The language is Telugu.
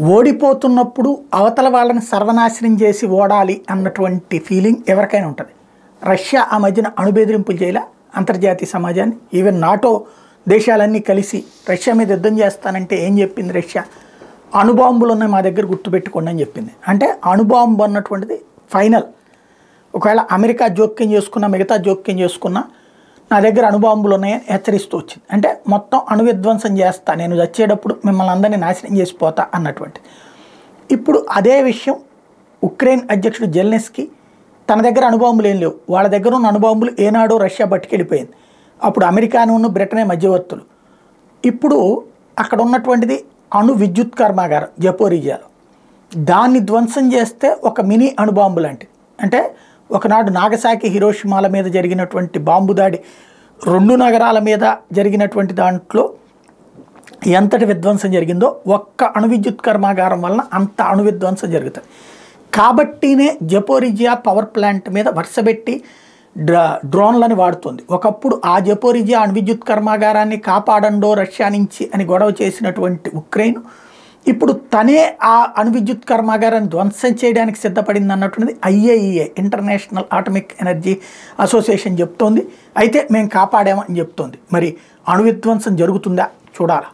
ఓడిపోతున్నప్పుడు అవతల వాళ్ళని సర్వనాశనం చేసి ఓడాలి అన్నటువంటి ఫీలింగ్ ఎవరికైనా ఉంటుంది. రష్యా ఆ మధ్యన అణుబెదిరింపులు చేయాల అంతర్జాతీయ సమాజాన్ని. ఈవెన్ నాటో దేశాలన్నీ కలిసి రష్యా మీద యుద్ధం చేస్తానంటే ఏం చెప్పింది రష్యా? అణుబాంబులు ఉన్నాయి మా దగ్గర గుర్తుపెట్టుకోండి అని చెప్పింది. అంటే అణుబాంబు అన్నటువంటిది ఫైనల్. ఒకవేళ అమెరికా జోక్యం చేసుకున్నా మిగతా జోక్యం చేసుకున్నా నా దగ్గర అణుబాంబులు ఉన్నాయని హెచ్చరిస్తూ వచ్చింది. అంటే మొత్తం అణు విధ్వంసం చేస్తా, నేను వచ్చేటప్పుడు మిమ్మల్ని అందరినీ నాశనం చేసిపోతా అన్నటువంటి. ఇప్పుడు అదే విషయం ఉక్రెయిన్ అధ్యక్షుడు జెలెన్స్కీ తన దగ్గర అణుబాంబులు ఏం లేవు, వాళ్ళ దగ్గర ఉన్న అణుబాంబులు ఏనాడో రష్యా పట్టుకెళ్ళిపోయింది. అప్పుడు అమెరికాను బ్రిటనే మధ్యవర్తులు. ఇప్పుడు అక్కడ ఉన్నటువంటిది అణు విద్యుత్ కర్మాగారం జపోరిజియాలో. దాన్ని ధ్వంసం చేస్తే ఒక మినీ అణుబాంబు లాంటిది. అంటే ఒకనాడు నాగసాకి హిరోషిమాల మీద జరిగినటువంటి బాంబు దాడి 2 నగరాల మీద జరిగినటువంటి దాంట్లో ఎంతటి విధ్వంసం జరిగిందో ఒక్క అణు విద్యుత్ కర్మాగారం వలన అంత అణు విధ్వంసం జరుగుతుంది. కాబట్టినే జపోరిజియా పవర్ ప్లాంట్ మీద వరుసపెట్టి డ్రోన్లని వాడుతుంది. ఒకప్పుడు ఆ జపోరిజియా అణు విద్యుత్ కర్మాగారాన్ని కాపాడండో రష్యా నుంచి అని గొడవ చేసినటువంటి ఉక్రెయిన్ ఇప్పుడు తనే ఆ అణు విద్యుత్ కర్మాగారాన్ని ధ్వంసం చేయడానికి సిద్ధపడింది అన్నటువంటిది IAEA international atomic energy association చెప్తోంది. అయితే మేము కాపాడామని చెప్తోంది. మరి అణు విధ్వంసం జరుగుతుందా చూడాలి.